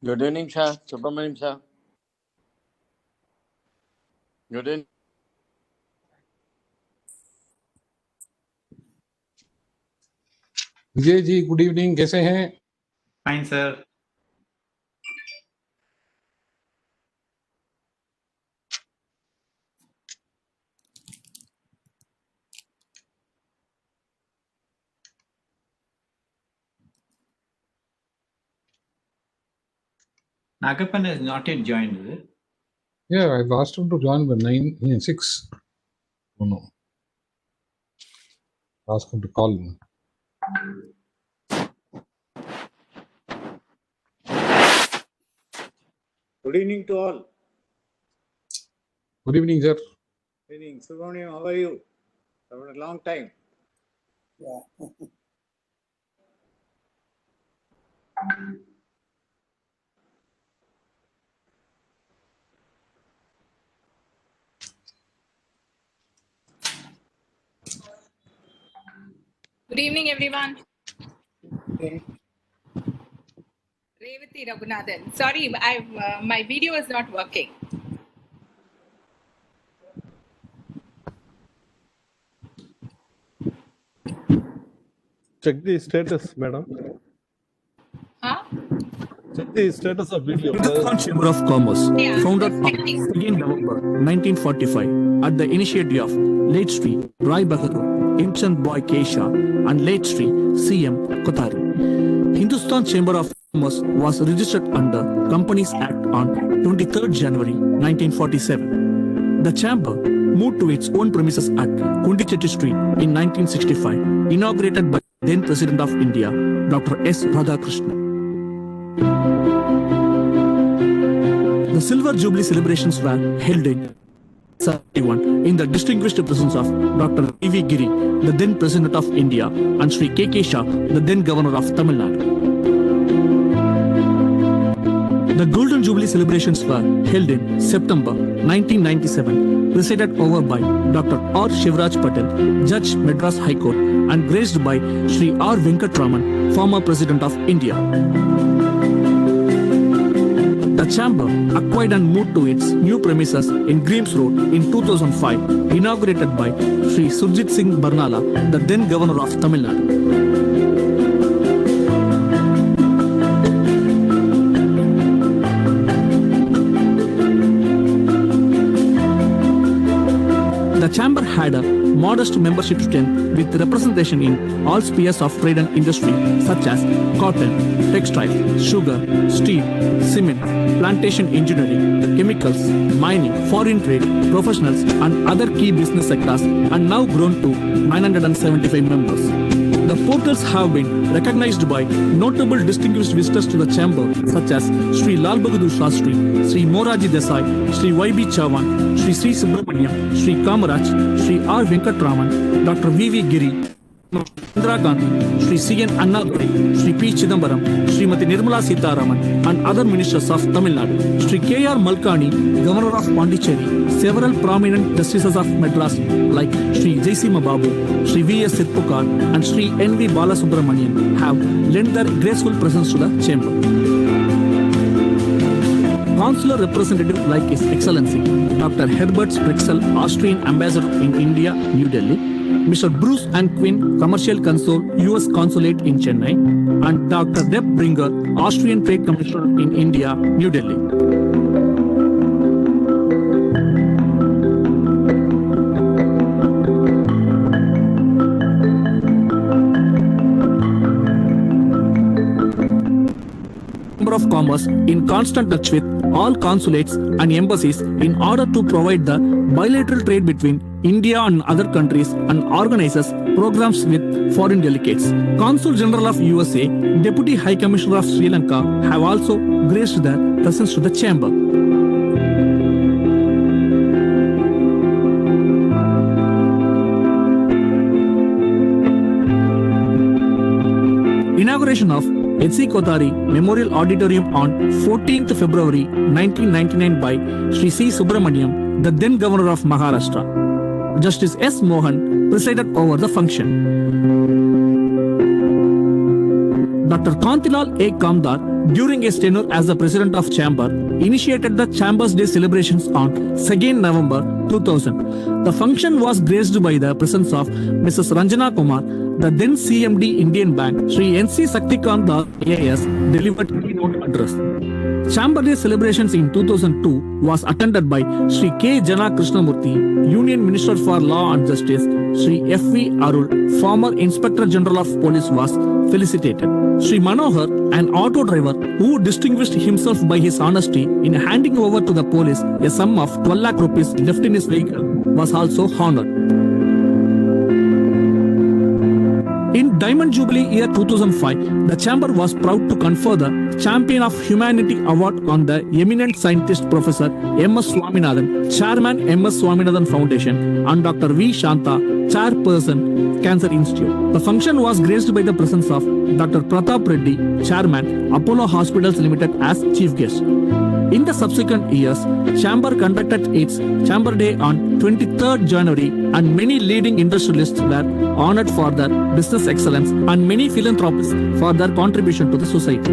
Good evening, sir. Subramaniam, sir. Good evening. Vijay ji good evening, कैसे हैं? Fine sir. Nagappan is not yet joined, is it? Yeah, I've asked him to join by 6. Oh no. Ask him to call me. Good evening to all. Good evening, sir. Good evening. Subramaniam, how are you? After a long time. Yeah. Good evening, everyone. Okay. Revati Raghunathan. Sorry, my video is not working. Check the status, madam. Huh? Check the status of video. Hindustan Chamber of Commerce, Yeah, founded it's on pending. 2nd November 1945 at the initiative of late Sri Rai Bahadur, Imchand Boy Kesha and late Sri C.M. Kothari. Hindustan Chamber of Commerce was registered under Companies Act on 23rd January 1947. The chamber moved to its own premises at Kundichetti Street in 1965, inaugurated by then President of India, Dr. S. Radhakrishnan. The Silver Jubilee celebrations were held in 1971 in the distinguished presence of Dr. V.V. Giri, the then President of India, and Sri K.K. Shah, the then Governor of Tamil Nadu. The Golden Jubilee celebrations were held in September 1997, presided over by Dr. R. Shivraj Patel, Judge Madras High Court, and graced by Sri R. Venkatraman, former President of India. The chamber acquired and moved to its new premises in Greaves Road in 2005, inaugurated by Sri Surjit Singh Barnala, the then Governor of Tamil Nadu. The chamber had a modest membership strength with representation in all spheres of trade and industry such as cotton, textile, sugar, steel, cement, plantation engineering, chemicals, mining, foreign trade, professionals and other key business sectors, and now grown to 975 members. The portals have been recognized by notable distinguished visitors to the chamber such as Sri Lal Bahadur Shastri, Sri Moraji Desai, Sri Y.B. Chavan, Sri Sri Subramaniam, Sri Kamaraj, Sri R. Venkatraman, Dr. V.V. Giri, Indira Gandhi, Sri C.N. Annaduri, Sri P. Chidambaram, Srimati Nirmala Sitharaman, and other ministers of Tamil Nadu, Sri K.R. Malkani, Governor of Pondicherry, several prominent justices of Madras like Sri Jaisima Babu, Sri V.S. Sitpukar, and Sri N.V. Balasubramanian have lent their graceful presence to the chamber. Consular representative like His Excellency Dr. Herbert Sprixel, Austrian Ambassador in India, New Delhi, Mr. Bruce and Quinn, Commercial Consul, U.S. Consulate in Chennai, and Dr. Deb Bringer, Austrian Trade Commissioner in India, New Delhi. Chamber of Commerce in constant touch with all consulates and embassies in order to provide the bilateral trade between India and other countries and organizes programs with foreign delegates. Consul General of USA, Deputy High Commissioner of Sri Lanka have also graced their presence to the chamber. Inauguration of H.C. Kothari Memorial Auditorium on 14th February 1999 by Sri C. Subramaniam, the then Governor of Maharashtra. Justice S. Mohan presided over the function. Dr. Kantilal A. Kamdar, during his tenure as the president of Chamber, initiated the Chamber's Day celebrations on 2nd November 2000. The function was graced by the presence of Mrs. Ranjana Kumar, the then CMD Indian Bank. Sri N.C. Saktikant Das AIS delivered keynote address. Chamber Day celebrations in 2002 was attended by Sri K. Jana Krishnamurthy, Union Minister for Law and Justice. Sri F.V. Arul, former Inspector General of Police, was felicitated. Sri Manohar, an auto driver who distinguished himself by his honesty in handing over to the police a sum of 12 lakh rupees left in his vehicle, was also honored. In Diamond Jubilee year 2005, the Chamber was proud to confer the Champion of Humanity Award on the eminent scientist Professor M.S. Swaminathan, Chairman M.S. Swaminathan Foundation, and Dr. V. Shanta, Chairperson, Cancer Institute. The function was graced by the presence of Dr. Pratap Reddy, Chairman, Apollo Hospitals Limited, as chief guest. In the subsequent years, Chamber conducted its Chamber Day on 23rd January, and many leading industrialists were honored for their business excellence and many philanthropists for their contribution to the society.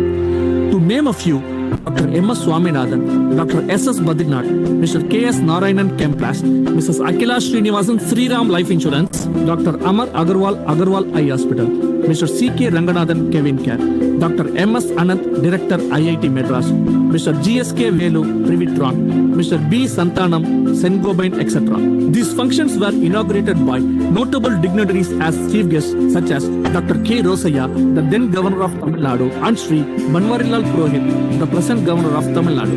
To name a few, Dr. M.S. Swaminathan, Dr. S.S. Badrinath, Mr. K.S. Narayanan Kemplas, Mrs. Akila Srinivasan Sriram Life Insurance, Dr. Amar Agarwal Eye Hospital, Mr. C.K. Ranganathan Kevin Care, Dr. M.S. Anand, Director IIT Madras, Mr. G.S.K. Velu Privitron, Mr. B. Santanam, Sengobain, etc. These functions were inaugurated by notable dignitaries as chief guests such as Dr. K. Rosaya, the then Governor of Tamil Nadu, and Sri Banwarilal Purohit, the present Governor of Tamil Nadu.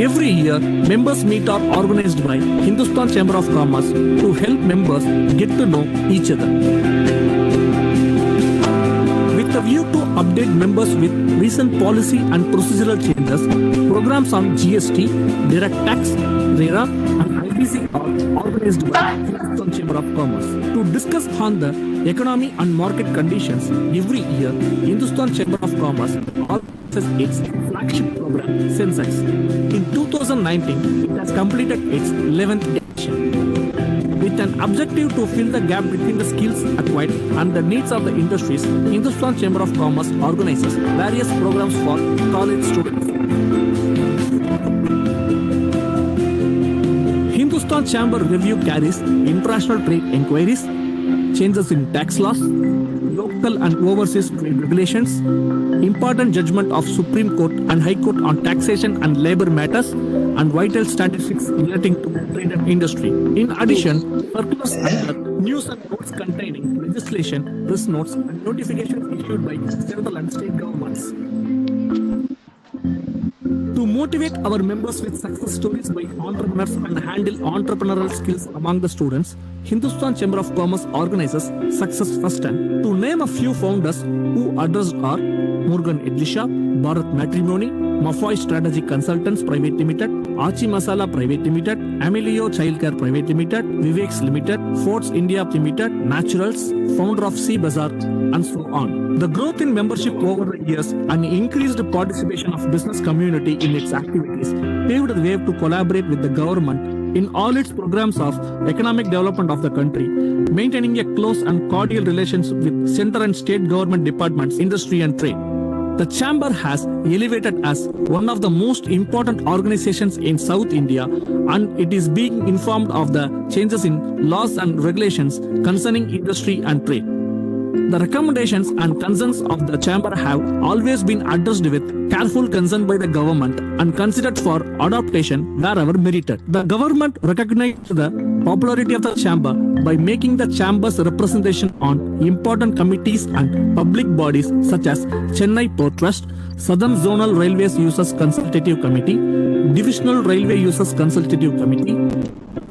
Every year, members meet are organized by Hindustan Chamber of Commerce to help members get to know each other. With a view to update members with recent policy and procedural changes, programs on GST, direct tax, RERA, and IBC are organized by Hindustan Chamber of Commerce. To discuss on the economy and market conditions, every year, Hindustan Chamber of Commerce organizes its flagship program, Sensex. In 2019, it has completed its 11th edition. With an objective to fill the gap between the skills acquired and the needs of the industries, Hindustan Chamber of Commerce organizes various programs for college students. Hindustan Chamber Review carries international trade inquiries, changes in tax laws, local and overseas trade regulations, important judgment of Supreme Court and High Court on taxation and labor matters, and vital statistics relating to trade and industry. In addition, circulars under news and notes containing legislation, press notes, and notifications issued by central and state governments. To motivate our members with success stories by entrepreneurs and handle entrepreneurial skills among the students, Hindustan Chamber of Commerce organizes Success First Time. To name a few founders who addressed are Morgan Edlisha, Bharat Matrimony, Mafoy Strategic Consultants Private Limited, Achi Masala Private Limited, Amelio Childcare Private Limited, Viveks Limited, Forts India Limited, Naturals, founder of Sea Bazaar, and so on. The growth in membership over the years and increased participation of business community in its activities paved the way to collaborate with the government in all its programs of economic development of the country, maintaining a close and cordial relations with central and state government departments, industry and trade. The Chamber has elevated as one of the most important organizations in South India, and it is being informed of the changes in laws and regulations concerning industry and trade. The recommendations and concerns of the Chamber have always been addressed with careful concern by the government and considered for adaptation wherever merited. The government recognized the popularity of the Chamber by making the Chamber's representation on important committees and public bodies such as Chennai Port Trust, Southern Zonal Railways Users Consultative Committee, Divisional Railway Users Consultative Committee,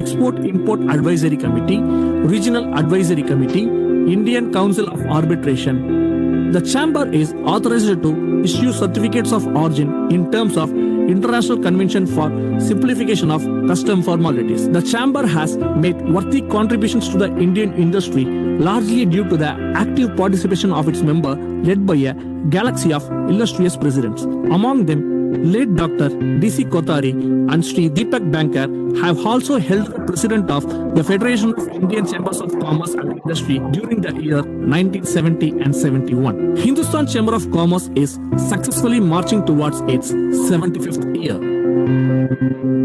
Export-Import Advisory Committee, Regional Advisory Committee, Indian Council of Arbitration. The Chamber is authorized to issue certificates of origin in terms of International Convention for Simplification of Custom Formalities. The Chamber has made worthy contributions to the Indian industry, largely due to the active participation of its member, led by a galaxy of illustrious presidents. Among them, Late Dr. D.C. Kotari and Sri Deepak Bankar have also held the president of the Federation of Indian Chambers of Commerce and Industry during the year 1970 and 71. Hindustan Chamber of Commerce is successfully marching towards its 75th year.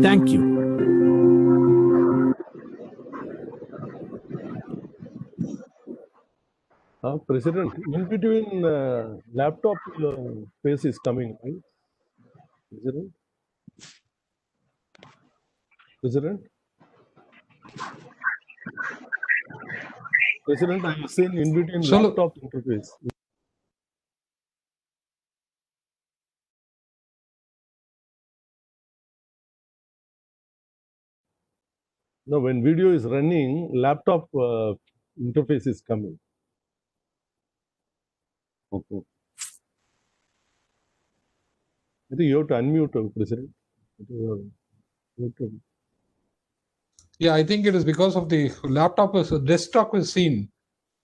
Thank you. President, in between laptop face is coming, right? President? President? President, I am saying in between So look- laptop interface. No, when video is running, laptop interface is coming. Okay. I think you have to unmute, President. You have to- Yeah, I think it is because of the laptop is desktop is seen.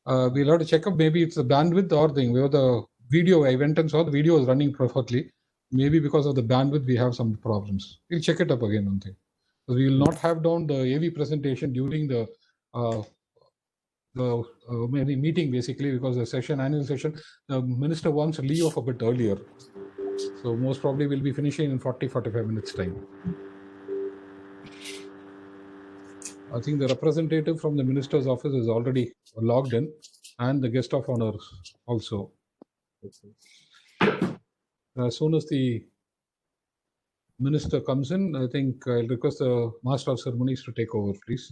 We'll have to check up. Maybe it's the bandwidth or thing where the video I went and saw the video is running perfectly. Maybe because of the bandwidth we have some problems. We'll check it up again. One thing. So we will not have done the AV presentation during the maybe meeting basically because the session annual session the minister wants to leave off a bit earlier. So most probably we'll be finishing in 40-45 minutes time. I think the representative from the minister's office is already logged in and the guest of honor also. As soon as the minister comes in, I think I'll request the master of ceremonies to take over, please.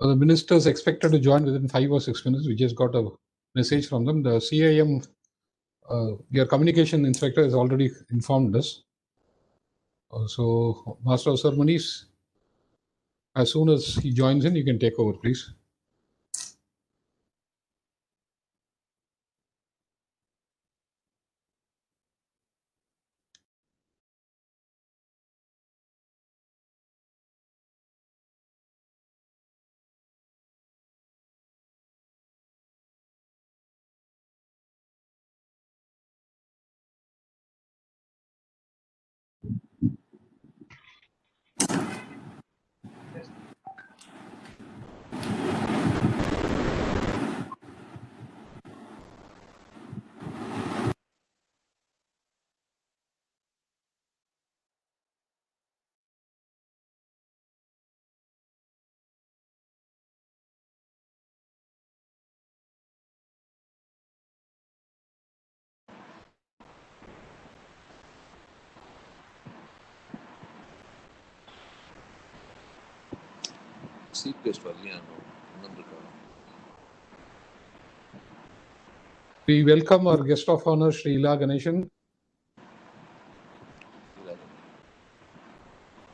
The minister is expected to join within 5 or 6 minutes. We just got a message from them. The CIM, your communication inspector, has already informed us. So, master of ceremonies, as soon as he joins in, you can take over, please. Chief guest வரலையானோ வந்திருக்காங்க. We welcome our guest of honor, Sri Ila Ganeshan.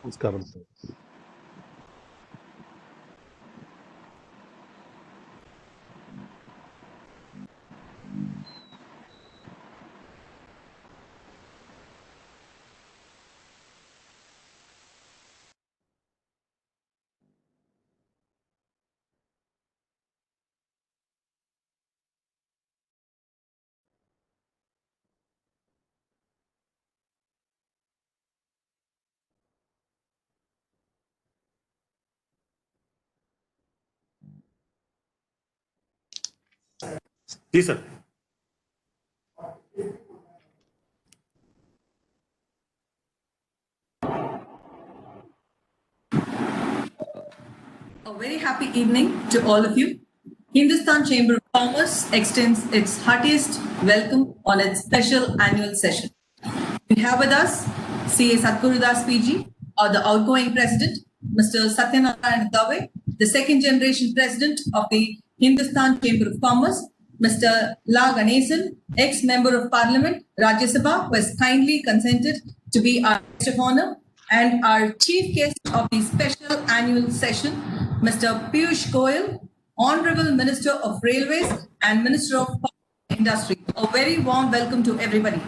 Namaskaram, sir. जी sir. A very happy evening to all of you. Hindustan Chamber of Commerce extends its heartiest welcome on its special annual session. We have with us CA Sadgurudas PG, or the outgoing president, Mr. Satyanarayan Dave, the second generation president of the Hindustan Chamber of Commerce, Mr. La Ganesan, ex-member of Parliament, Rajya Sabha, who has kindly consented to be our guest of honor, and our chief guest of the special annual session, Mr. Piyush Goyal, Honorable Minister of Railways and Minister of Industry. A very warm welcome to everybody.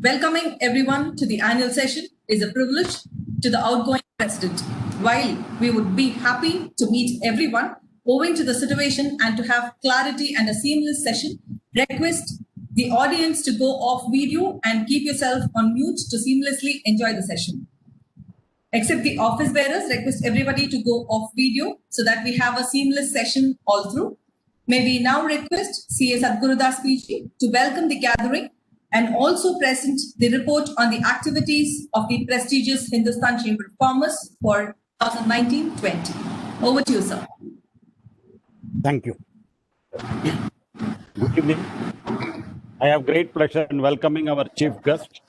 Welcoming everyone to the annual session is a privilege to the outgoing president. While we would be happy to meet everyone, owing to the situation and to have clarity and a seamless session, request the audience to go off video and keep yourself on mute to seamlessly enjoy the session. Except the office bearers, request everybody to go off video so that we have a seamless session all through. May we now request CA Sadgurudas PG to welcome the gathering and also present the report on the activities of the prestigious Hindustan Chamber of Commerce for 2019-20. Over to you, sir. Thank you. Good evening. I have great pleasure in welcoming our chief guest,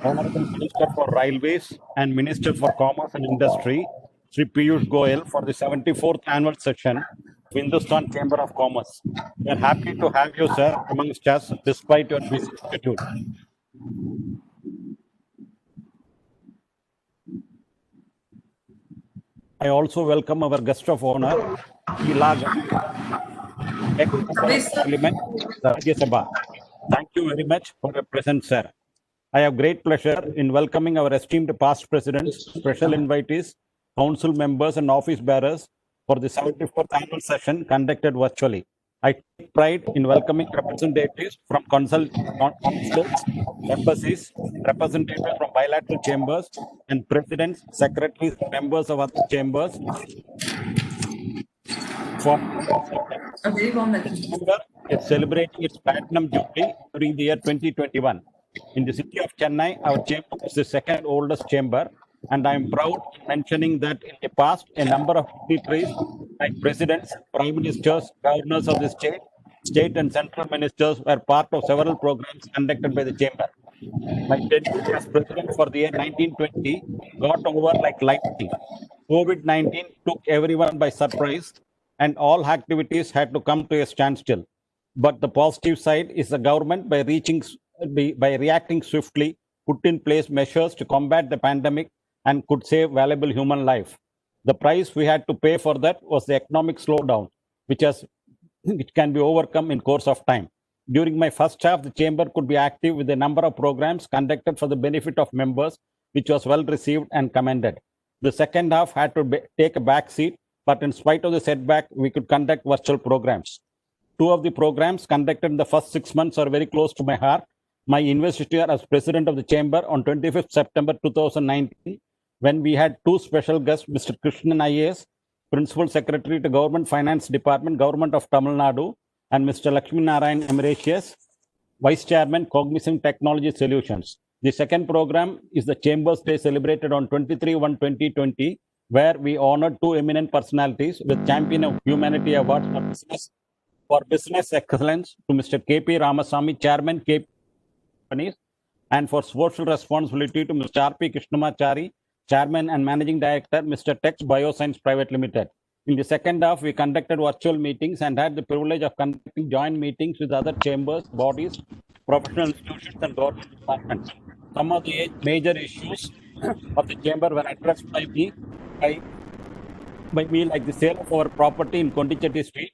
Honorable Minister for Railways and Minister for Commerce and Industry, Sri Piyush Goyal, for the 74th annual session of Hindustan Chamber of Commerce. We are happy to have you, sir, amongst us despite your busy schedule. I also welcome our guest of honor, ex-Parliament, Rajya Sabha. Thank you very much for your presence, sir. I have great pleasure in welcoming our esteemed past presidents, special invitees, council members, and office bearers for the 74th annual session conducted virtually. I take pride in welcoming representatives from consulates, embassies, representatives from bilateral chambers, and presidents, secretaries, members of other chambers. For A very warm welcome. Chamber is celebrating its platinum jubilee during the year 2021. In the city of Chennai, our chamber is the second oldest chamber, and I am proud in mentioning that in the past, a number of dignitaries like presidents, prime ministers, governors of the state and central ministers were part of several programs conducted by the chamber. My tenure as president for the year 1920 got over like lightning. COVID-19 took everyone by surprise, and all activities had to come to a standstill. But the positive side is the government, by reacting swiftly, put in place measures to combat the pandemic and could save valuable human life. The price we had to pay for that was the economic slowdown, which can be overcome in course of time. During my first half, the chamber could be active with a number of programs conducted for the benefit of members, which was well received and commended. The second half had to take a back seat, but in spite of the setback, we could conduct virtual programs. Two of the programs conducted in the first 6 months are very close to my heart. My investiture as president of the chamber on 25th September 2019, when we had two special guests, Mr. Krishnan IAS, Principal Secretary to Government Finance Department, Government of Tamil Nadu, and Mr. Lakshmi Narayan Emeritus, Vice Chairman, Cognizant Technology Solutions. The second program is the Chambers Day celebrated on 23/1/2020, where we honored two eminent personalities with Champion of Humanity Award for business excellence to Mr. K.P. Ramasamy, Chairman, KP Companies, and for social responsibility to Mr. R.P. Krishnamachari, Chairman and Managing Director, Mr. Tex Bioscience Private Limited. In the second half, we conducted virtual meetings and had the privilege of conducting joint meetings with other chambers, bodies, professional institutions, and government departments. Some of the major issues of the chamber were addressed by me, like the sale of our property in Kondichetti Street,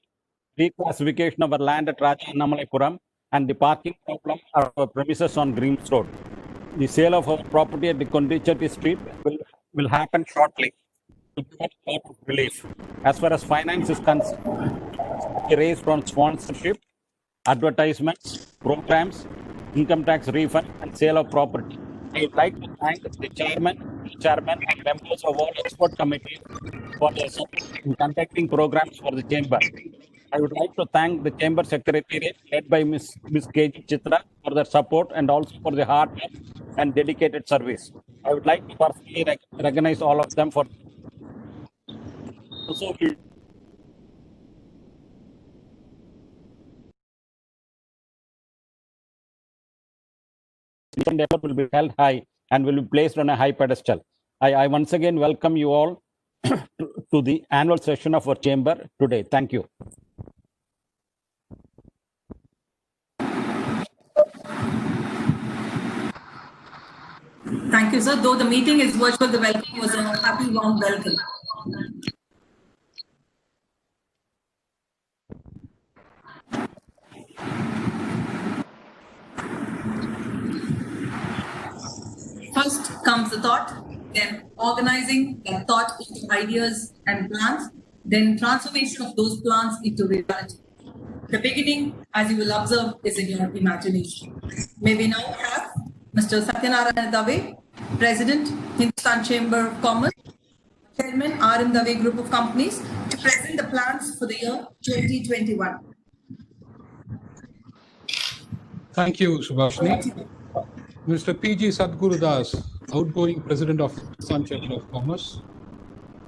reclassification of our land at Raja Annamalapuram, and the parking problem at our premises on Greens Road. The sale of our property at the Kondichetti Street will happen shortly. It will give us a lot of relief. As far as finance is concerned, we raised from sponsorship, advertisements, programs, income tax refund, and sale of property. I would like to thank the chairman and members of all expert committees for their support in conducting programs for the chamber. I would like to thank the Chamber Secretariat led by Ms. K.G. Chitra for their support and also for the hard work and dedicated service. I would like to personally recognize all of them for also endeavor will be held high and will be placed on a high pedestal. I once again welcome you all to the annual session of our chamber today. Thank you. Thank you, sir. Though the meeting is virtual, the welcome was a happy, warm welcome. First comes the thought, then organizing that thought into ideas and plans, then transformation of those plans into reality. The beginning, as you will observe, is in your imagination. May we now have Mr. Satyanarayana Dave, President, Hindustan Chamber of Commerce, Chairman, RM Dave Group of Companies, to present the plans for the year 2021. Thank you, Subhashini. Mr. P.G. Sadhguru Das, outgoing President of Hindustan Chamber of Commerce.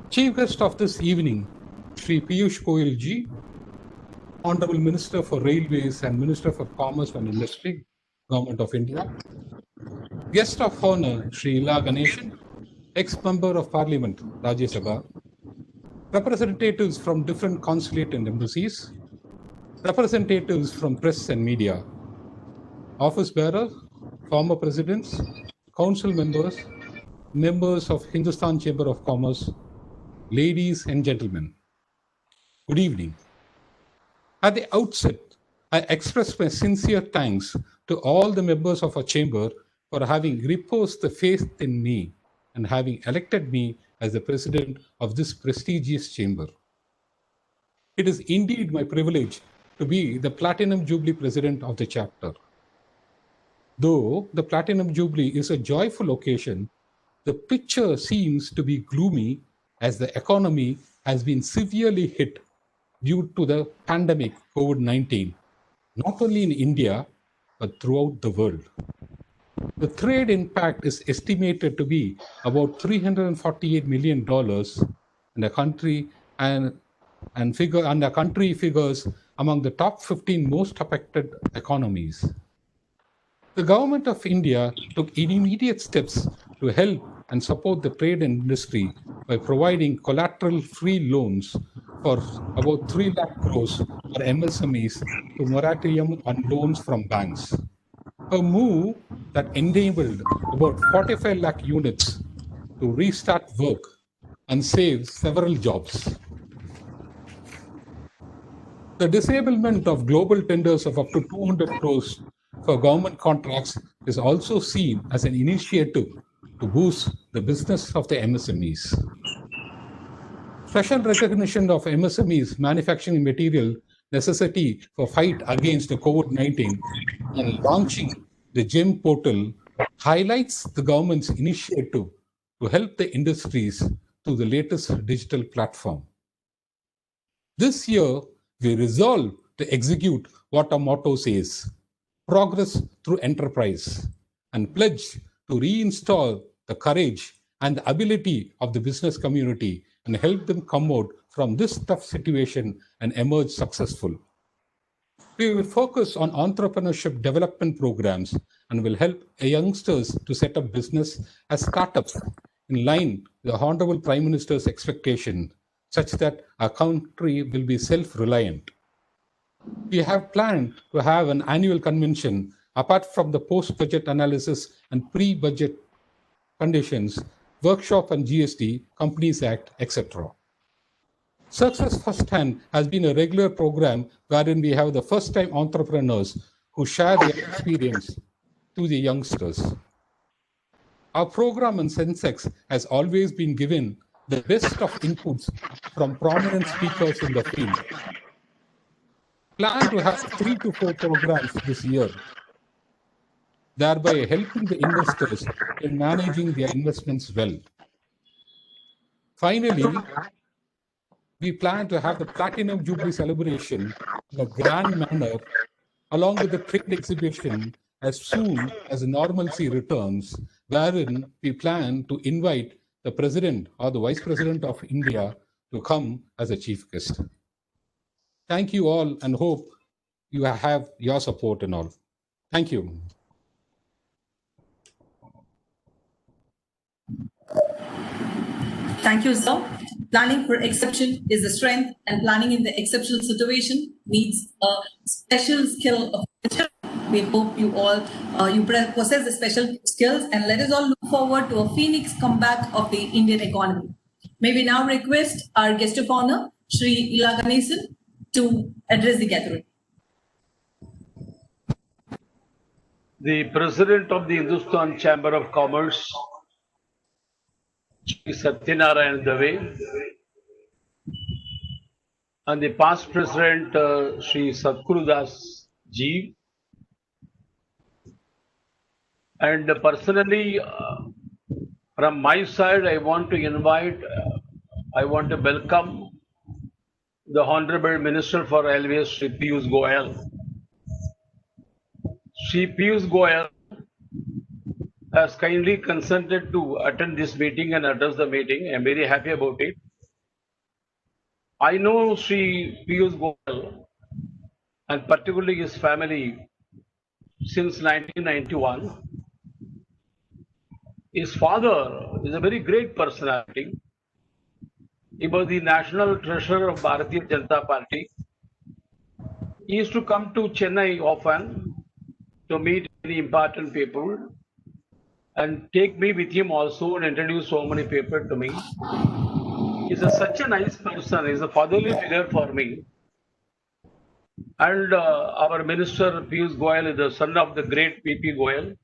Chief guest of this evening, Shri Piyush Goyal Ji, Honorable Minister for Railways and Minister for Commerce and Industry, Government of India. Guest of honor, Shri Ila Ganeshan, ex-member of Parliament, Rajya Sabha. Representatives from different consulate and embassies. Representatives from press and media. Office bearer, former presidents, council members, members of Hindustan Chamber of Commerce, ladies and gentlemen. Good evening. At the outset, I express my sincere thanks to all the members of our chamber for having reposed the faith in me and having elected me as the president of this prestigious chamber. It is indeed my privilege to be the Platinum Jubilee President of the chapter. Though the Platinum Jubilee is a joyful occasion, the picture seems to be gloomy as the economy has been severely hit due to the pandemic COVID-19, not only in India, but throughout the world. The trade impact is estimated to be about $348 million, and the country figures among the top 15 most affected economies. The government of India took immediate steps to help and support the trade and industry by providing collateral-free loans for about 3 lakh crores for MSMEs to moratorium on loans from banks. A move that enabled about 45 lakh units to restart work and save several jobs. The disablement of global tenders of up to 200 crores for government contracts is also seen as an initiative to boost the business of the MSMEs. Special recognition of MSMEs manufacturing material necessity for fight against the COVID-19 and launching the GEM portal highlights the government's initiative to help the industries through the latest digital platform. This year, we resolve to execute what our motto says, progress through enterprise, and pledge to reinstall the courage and the ability of the business community and help them come out from this tough situation and emerge successful. We will focus on entrepreneurship development programs and will help youngsters to set up business as startups in line with the Honorable Prime Minister's expectation, such that our country will be self-reliant. We have planned to have an annual convention apart from the post-budget analysis and pre-budget conditions, workshop on GST, Companies Act, etc. Success Firsthand has been a regular program wherein we have the first-time entrepreneurs who share their experience to the youngsters. Our program on Sensex has always been given the best of inputs from prominent speakers in the field. Plan to have 3 to 4 programs this year, thereby helping the investors in managing their investments well. Finally, we plan to have the Platinum Jubilee celebration in a grand manner, along with the trade exhibition, as soon as normalcy returns, wherein we plan to invite the President or the Vice President of India to come as a chief guest. Thank you all and hope you have your support and all. Thank you. Thank you, sir. Planning for exception is the strength, and planning in the exceptional situation needs a special skill of leadership. We hope you all possess the special skills, and let us all look forward to a phoenix comeback of the Indian economy. May we now request our guest of honor, Shri Ila Ganesan, to address the gathering. The President of the Hindustan Chamber of Commerce, Shri Satyanarayan Dave, and the past President, Shri Sadhguru Das Ji, and personally, from my side, I want to welcome the Honorable Minister for Railways, Shri Piyush Goyal. Shri Piyush Goyal has kindly consented to attend this meeting and address the meeting. I am very happy about it. I know Shri Piyush Goyal and particularly his family since 1991. His father is a very great personality. He was the national treasurer of Bharatiya Janata Party. He used to come to Chennai often to meet many important people and take me with him also and introduce so many people to me. He's such a nice person. He's a fatherly figure for me. And our Minister Piyush Goyal is the son of the great P.P. Goyal.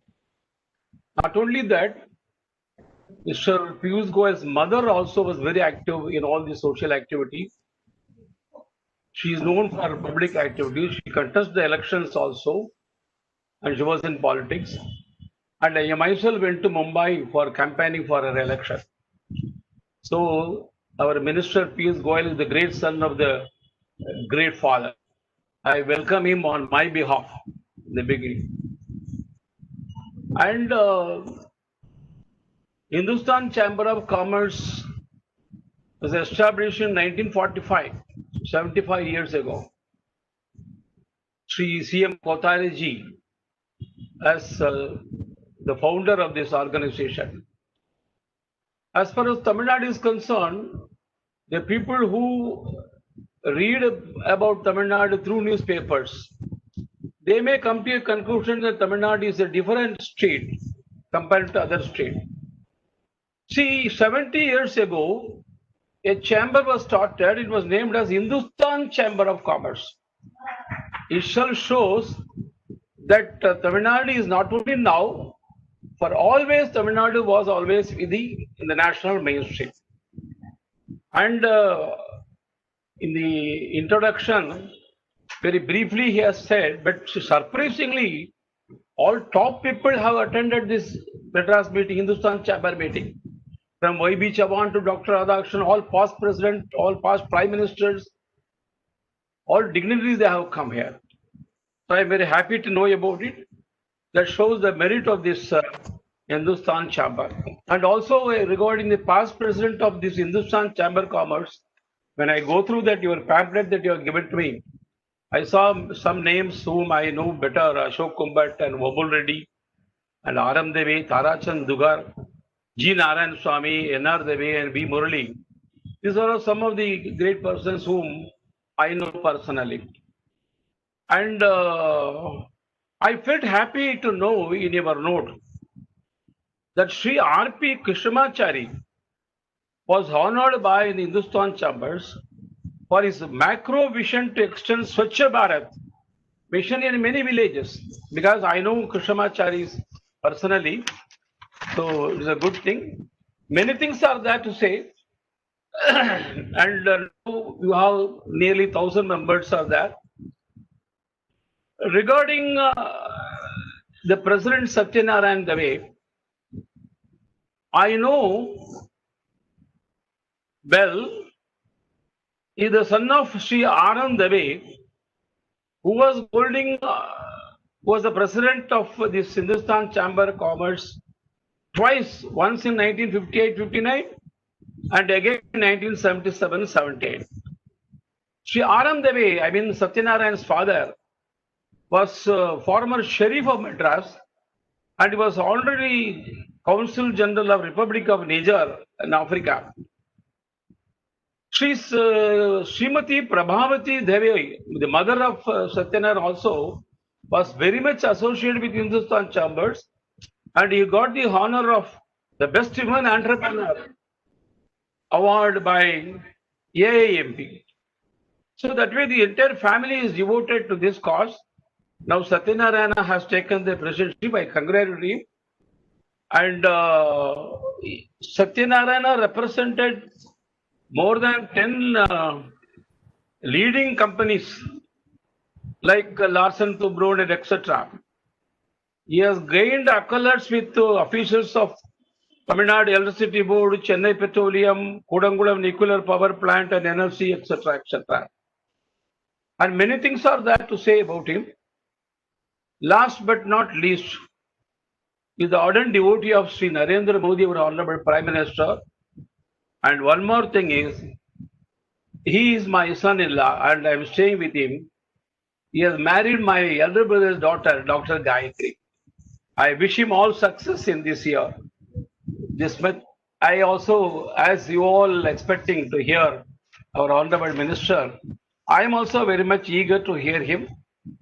Not only that, Mr. Piyush Goyal's mother also was very active in all the social activities. She is known for public activities. She contested the elections also, and she was in politics. And I myself went to Mumbai for campaigning for her election. So our Minister Piyush Goyal is the great son of the great father. I welcome him on my behalf in the beginning. And Hindustan Chamber of Commerce was established in 1945, 75 years ago. Sri C.M. Kothari ji as the founder of this organization. As far as Tamil Nadu is concerned, the people who read about Tamil Nadu through newspapers, they may come to a conclusion that Tamil Nadu is a different state compared to other states. See, 70 years ago, a chamber was started. It was named as Hindustan Chamber of Commerce. It shows that Tamil Nadu is not only now, for always Tamil Nadu was always in the national mainstream. And in the introduction, very briefly he has said, but surprisingly, all top people have attended this Madras meeting, Hindustan Chamber meeting. From Y.B. Chavan to Dr. Radhakrishnan, all past presidents, all past prime ministers, all dignitaries, they have come here. So I am very happy to know about it. That shows the merit of this Hindustan Chamber. And also regarding the past president of this Hindustan Chamber of Commerce, when I go through that, your pamphlet that you have given to me, I saw some names whom I know better, Ashok Kumbat and Vobul Reddy and R.M. Deve, Tarachand Dugar, G. Narayan Swami, N.R. Deve and B. Murali. These are some of the great persons whom I know personally. And I felt happy to know in your note that Sri R.P. Krishnamachari was honored by the Hindustan Chambers for his macro vision to extend Swachh Bharat mission in many villages. Because I know Krishnamachari personally, so it's a good thing. Many things are there to say. And you have nearly 1,000 members are there. Regarding the President Satyanarayan Dave, I know well is the son of Sri Anand Dave, who was holding, was the president of this Hindustan Chamber of Commerce twice, once in 1958-59 and again in 1977-78. Sri Anand Dave, I mean Satyanarayan's father, was former Sheriff of Madras and was honorary Consul General of Republic of Niger in Africa. Srimati Prabhavati Devi, the mother of Satyanarayan also, was very much associated with Hindustan Chambers, and he got the honor of the Best Women Entrepreneur award by AIMP. So that way the entire family is devoted to this cause. Now Satyanarayana has taken the presidency. I congratulate him. And Satyanarayana represented more than 10 leading companies like Larsen Toubro and etc. He has gained accolades with officials of Tamil Nadu Electricity Board, Chennai Petroleum, Kodangulam Nuclear Power Plant and NLC, etc., etc. And many things are there to say about him. Last but not least, is the ardent devotee of Sri Narendra Modi, our Honorable Prime Minister. And one more thing is, he is my son-in-law and I am staying with him. He has married my elder brother's daughter, Dr. Gayatri. I wish him all success in this year. I also, as you all expecting to hear our Honorable Minister, I am also very much eager to hear him.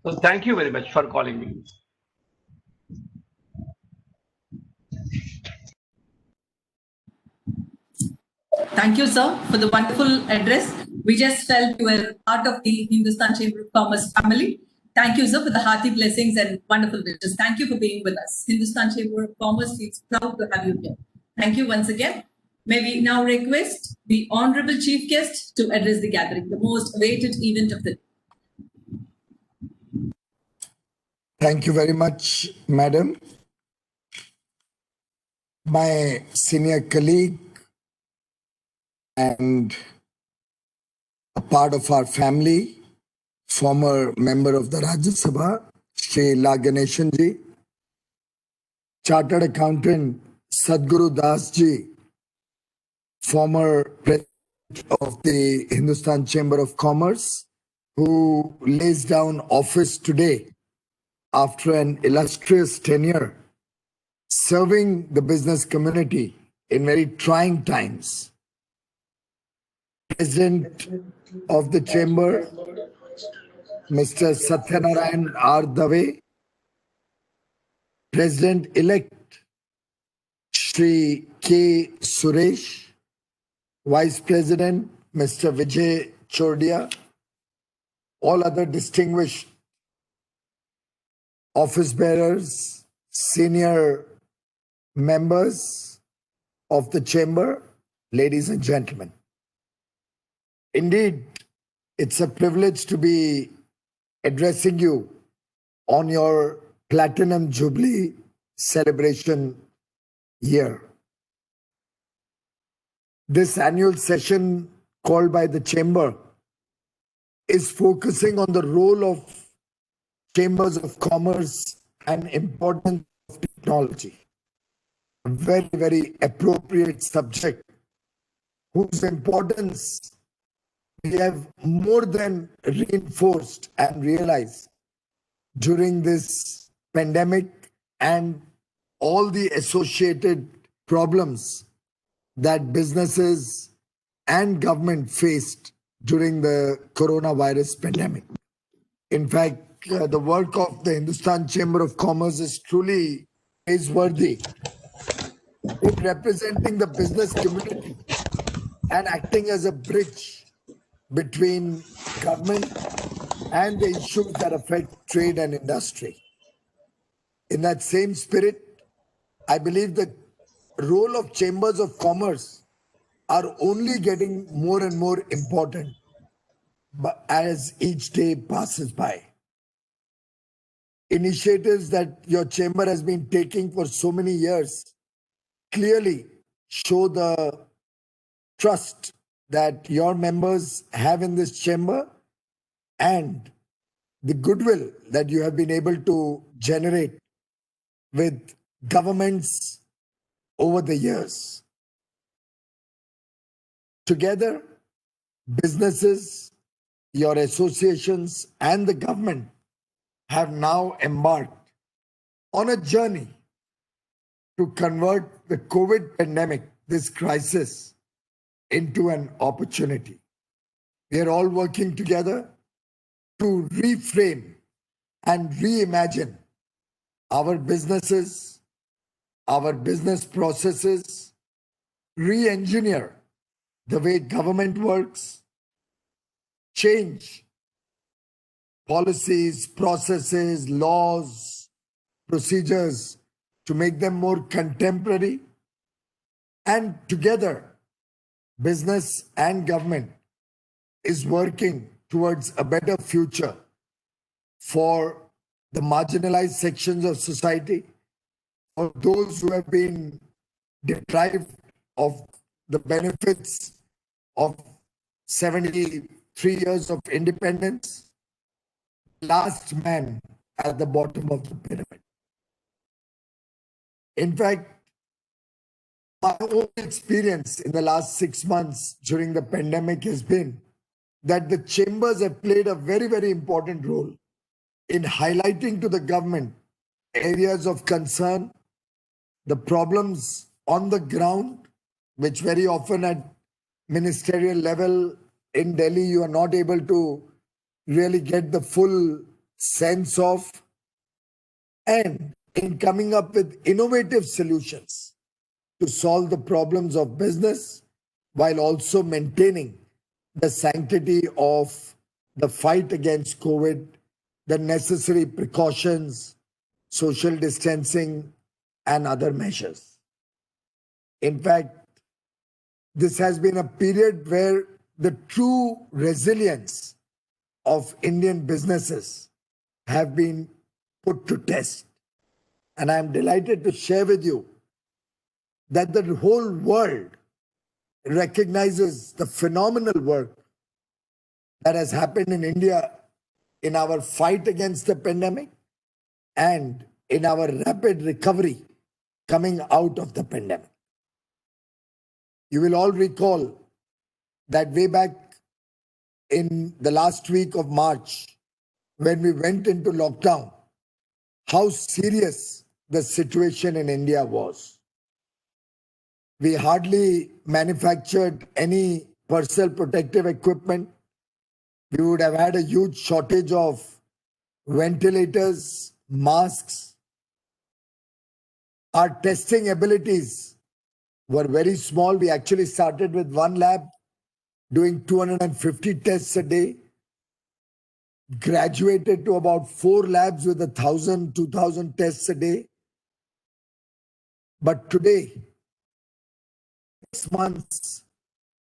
So thank you very much for calling me. Thank you, sir, for the wonderful address. We just felt you were part of the Hindustan Chamber of Commerce family. Thank you, sir, for the hearty blessings and wonderful wishes. Thank you for being with us. Hindustan Chamber of Commerce feels proud to have you here. Thank you once again. May we now request the Honorable Chief Guest to address the gathering, the most awaited event of the day. Thank you very much, Madam. My senior colleague and a part of our family, former member of the Rajya Sabha, Shri La Ganeshan ji, Chartered Accountant Sadhguru Das ji, former president of the Hindustan Chamber of Commerce, who lays down office today after an illustrious tenure serving the business community in very trying times. President of the Chamber, Mr. Satyanarayan R. Dave, President-elect Shri K. Suresh, Vice President Mr. Vijay Chordia, all other distinguished office bearers, senior members of the Chamber, ladies and gentlemen. Indeed, it's a privilege to be addressing you on your Platinum Jubilee celebration year. This annual session called by the Chamber is focusing on the role of chambers of commerce and importance of technology. A very, very appropriate subject whose importance we have more than reinforced and realized during this pandemic and all the associated problems that businesses and government faced during the coronavirus pandemic. In fact, the work of the Hindustan Chamber of Commerce is truly praiseworthy in representing the business community and acting as a bridge between government and the issues that affect trade and industry. In that same spirit, I believe the role of chambers of commerce are only getting more and more important as each day passes by. Initiatives that your chamber has been taking for so many years clearly show the trust that your members have in this chamber and the goodwill that you have been able to generate with governments over the years. Together, businesses, your associations, and the government have now embarked on a journey to convert the COVID pandemic, this crisis, into an opportunity. We are all working together to reframe and reimagine our businesses, our business processes, re-engineer the way government works, change policies, processes, laws, procedures to make them more contemporary. And together, business and government is working towards a better future for the marginalized sections of society, for those who have been deprived of the benefits of 73 years of independence, last man at the bottom of the pyramid. In fact, my own experience in the last 6 months during the pandemic has been that the chambers have played a very, very important role in highlighting to the government areas of concern, the problems on the ground, which very often at ministerial level in Delhi, you are not able to really get the full sense of, and in coming up with innovative solutions to solve the problems of business while also maintaining the sanctity of the fight against COVID, the necessary precautions, social distancing, and other measures. In fact, this has been a period where the true resilience of Indian businesses have been put to test. And I'm delighted to share with you that the whole world recognizes the phenomenal work that has happened in India in our fight against the pandemic and in our rapid recovery coming out of the pandemic. You will all recall that way back in the last week of March, when we went into lockdown, how serious the situation in India was. We hardly manufactured any personal protective equipment. We would have had a huge shortage of ventilators, masks. Our testing abilities were very small. We actually started with one lab doing 250 tests a day, graduated to about 4 labs with 1,000, 2,000 tests a day. But today, 6 months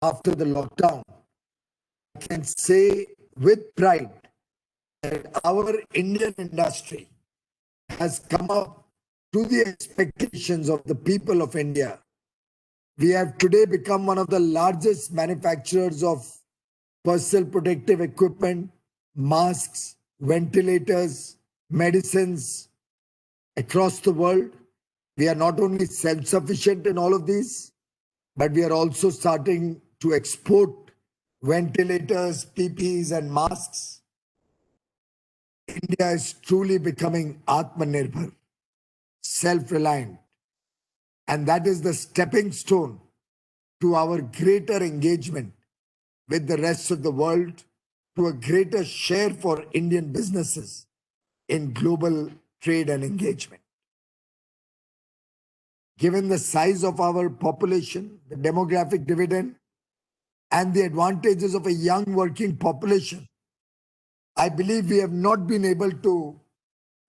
after the lockdown, I can say with pride that our Indian industry has come up to the expectations of the people of India. We have today become one of the largest manufacturers of personal protective equipment, masks, ventilators, medicines across the world. We are not only self-sufficient in all of these, but we are also starting to export ventilators, PPEs, and masks. India is truly becoming Atmanirbhar, self-reliant. And that is the stepping stone to our greater engagement with the rest of the world, to a greater share for Indian businesses in global trade and engagement. Given the size of our population, the demographic dividend, and the advantages of a young working population, I believe we have not been able to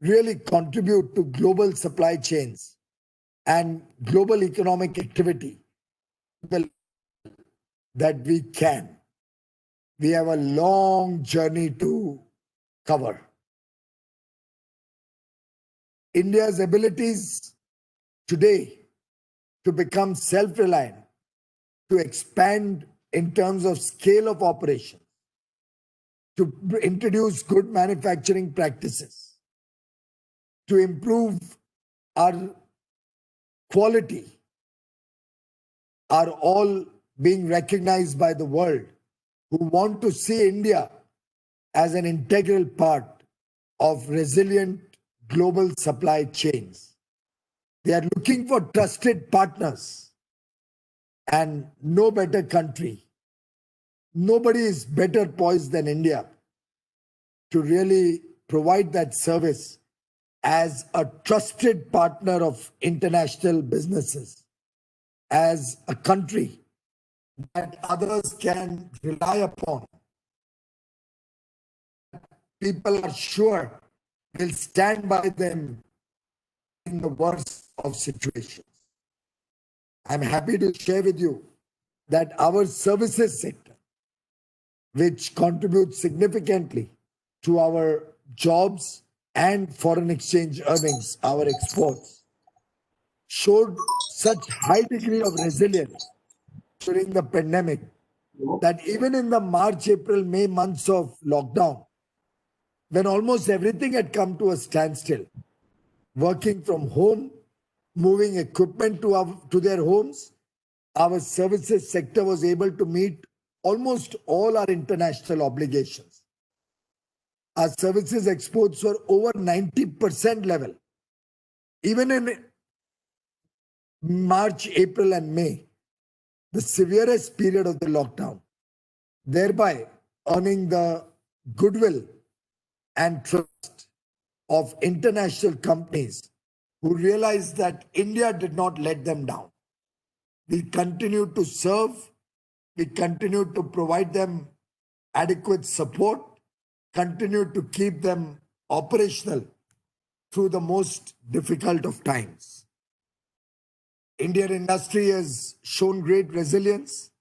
really contribute to global supply chains and global economic activity that we can. We have a long journey to cover. India's abilities today to become self-reliant, to expand in terms of scale of operations, to introduce good manufacturing practices, to improve our quality, are all being recognized by the world, who want to see India as an integral part of resilient global supply chains. They are looking for trusted partners, and no better country, nobody is better poised than India to really provide that service as a trusted partner of international businesses, as a country that others can rely upon. People are sure will stand by them in the worst of situations. I'm happy to share with you that our services sector, which contributes significantly to our jobs and foreign exchange earnings, our exports, showed such high degree of resilience during the pandemic that even in the March, April, May months of lockdown, when almost everything had come to a standstill, working from home, moving equipment to their homes, our services sector was able to meet almost all our international obligations. Our services exports were over 90% level. Even in March, April, and May, the severest period of the lockdown, thereby earning the goodwill and trust of international companies who realized that India did not let them down. We continued to serve, we continued to provide them adequate support, continued to keep them operational through the most difficult of times. Indian industry has shown great resilience.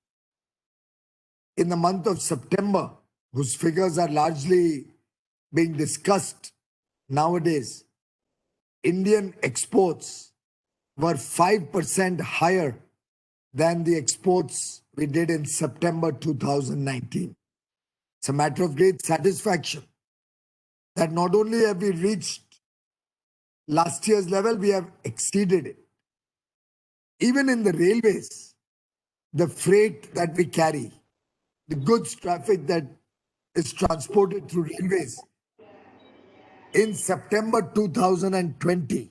In the month of September, whose figures are largely being discussed nowadays, Indian exports were 5% higher than the exports we did in September 2019. It's a matter of great satisfaction that not only have we reached last year's level, we have exceeded it. Even in the railways, the freight that we carry, the goods traffic that is transported through railways, in September 2020,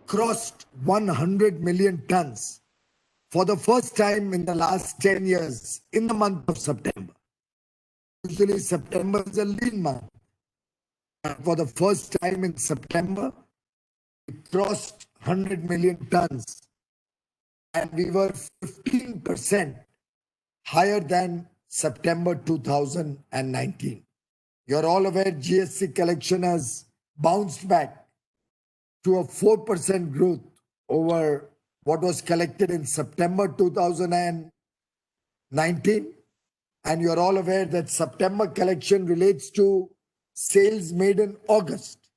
crossed 100 million tons for the first time in the last 10 years in the month of September. Usually September is a lean month. For the first time in September, we crossed 100 million tons, and we were 15% higher than September 2019. You're all aware GST collection has bounced back to a 4% growth over what was collected in September 2019. And you're all aware that September collection relates to sales made in August.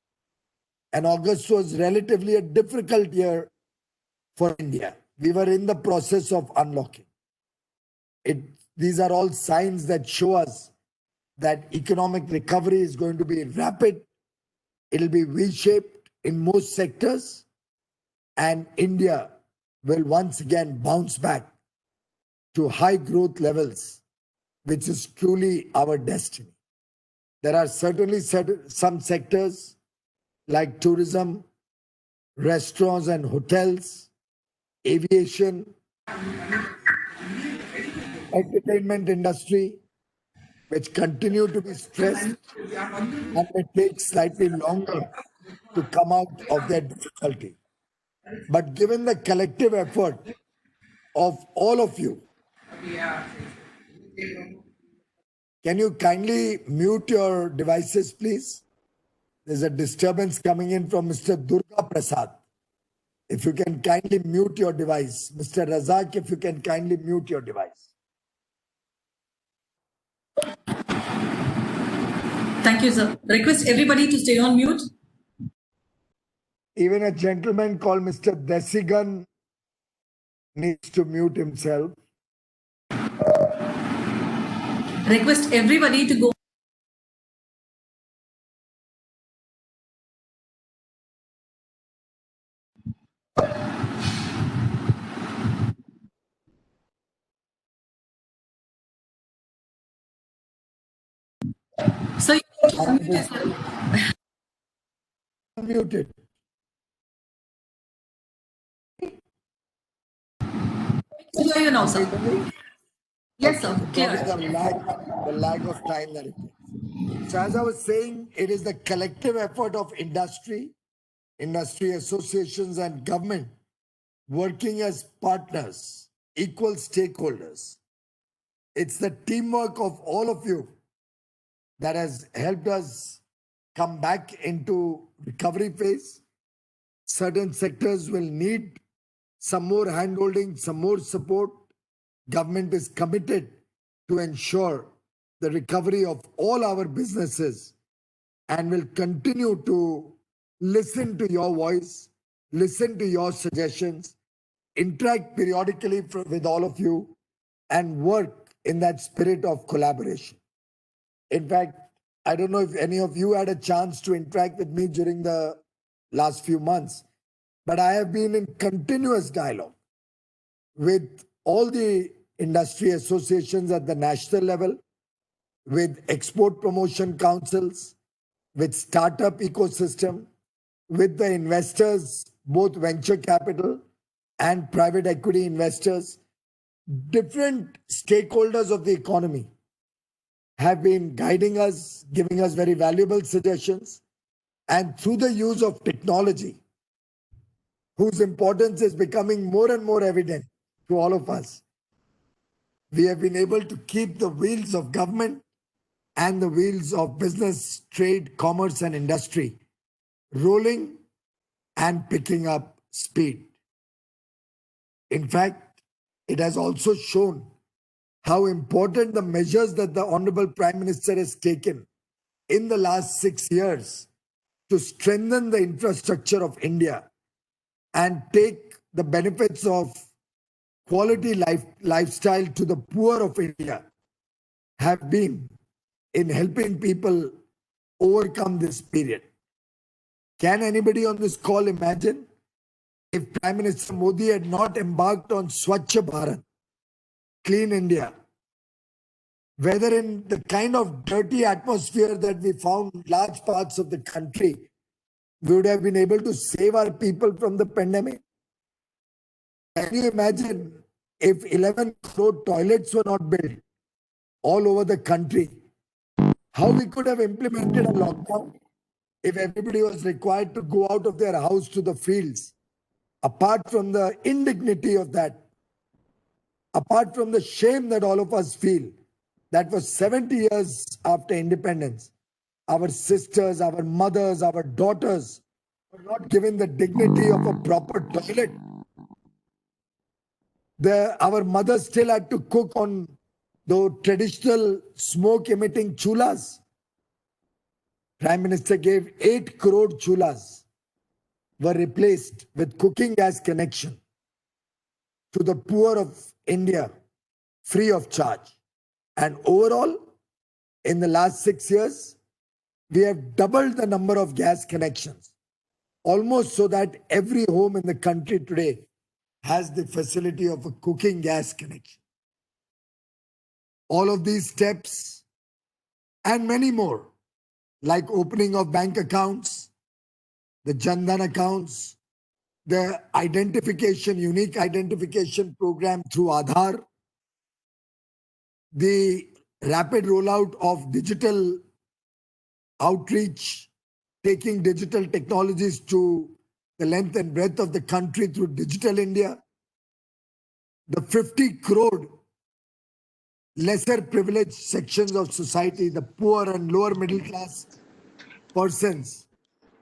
And August was relatively a difficult year for India. We were in the process of unlocking. These are all signs that show us that economic recovery is going to be rapid. It'll be V-shaped in most sectors, and India will once again bounce back to high growth levels, which is truly our destiny. There are certainly some sectors like tourism, restaurants and hotels, aviation, entertainment industry, which continue to be stressed and may take slightly longer to come out of their difficulty. But given the collective effort of all of you, can you kindly mute your devices, please? There's a disturbance coming in from Mr. Durga Prasad. If you can kindly mute your device. Mr. Razak, if you can kindly mute your device. Thank you, sir. Request everybody to stay on mute. Even a gentleman called Mr. Desigan needs to mute himself. request everybody to go. So you need to unmute yourself. Unmuted. We can hear you now, sir. Yes, sir. Probably Clear. the lag of time that it takes. So as I was saying, it is the collective effort of industry associations and government working as partners, equal stakeholders. It's the teamwork of all of you that has helped us come back into recovery phase. Certain sectors will need some more handholding, some more support. Government is committed to ensure the recovery of all our businesses and will continue to listen to your voice, listen to your suggestions, interact periodically with all of you, and work in that spirit of collaboration. In fact, I don't know if any of you had a chance to interact with me during the last few months, but I have been in continuous dialogue with all the industry associations at the national level, with export promotion councils, with startup ecosystem, with the investors, both venture capital and private equity investors. Different stakeholders of the economy have been guiding us, giving us very valuable suggestions. And through the use of technology, whose importance is becoming more and more evident to all of us, we have been able to keep the wheels of government and the wheels of business, trade, commerce, and industry rolling and picking up speed. In fact, it has also shown how important the measures that the Honorable Prime Minister has taken in the last 6 years to strengthen the infrastructure of India and take the benefits of quality lifestyle to the poor of India have been in helping people overcome this period. Can anybody on this call imagine if Prime Minister Modi had not embarked on Swachh Bharat, Clean India, whether in the kind of dirty atmosphere that we found in large parts of the country, we would have been able to save our people from the pandemic? Can you imagine if 11 crore toilets were not built all over the country, how we could have implemented a lockdown if everybody was required to go out of their house to the fields? Apart from the indignity of that, apart from the shame that all of us feel, that was 70 years after independence, our sisters, our mothers, our daughters were not given the dignity of a proper toilet. Our mothers still had to cook on the traditional smoke-emitting chulas. Prime Minister gave 8 crore chulas were replaced with cooking gas connection to the poor of India free of charge. And overall, in the last 6 years, we have doubled the number of gas connections, almost so that every home in the country today has the facility of a cooking gas connection. All of these steps and many more, like opening of bank accounts, the Jan Dhan accounts, the unique identification program through Aadhaar, the rapid rollout of digital outreach, taking digital technologies to the length and breadth of the country through Digital India, the 50 crore lesser privileged sections of society, the poor and lower middle class persons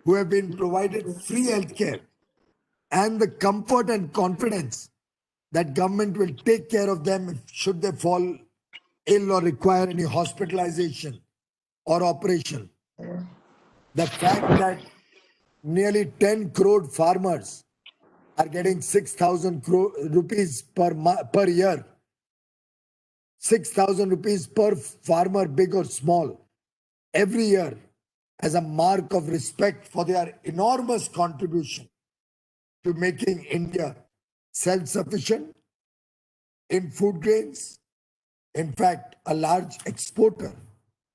who have been provided free healthcare, and the comfort and confidence that government will take care of them should they fall ill or require any hospitalization or operation. The fact that nearly 10 crore farmers are getting 6,000 rupees per year 6,000 rupees per farmer, big or small, every year as a mark of respect for their enormous contribution to making India self-sufficient in food grains. In fact, a large exporter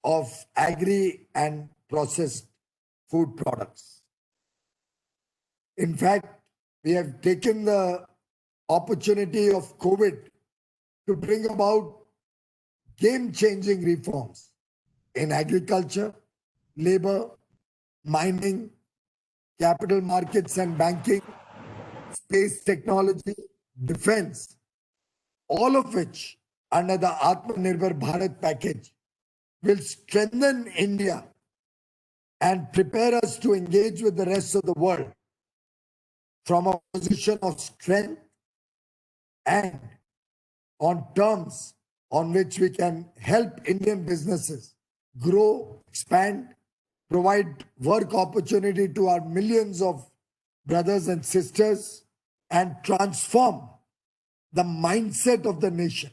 of agri and processed food products. In fact, we have taken the opportunity of COVID to bring about game-changing reforms in agriculture, labor, mining, capital markets and banking, space technology, defense, all of which under the Atmanirbhar Bharat package will strengthen India and prepare us to engage with the rest of the world from a position of strength and on terms on which we can help Indian businesses grow, expand, provide work opportunity to our millions of brothers and sisters, and transform the mindset of the nation.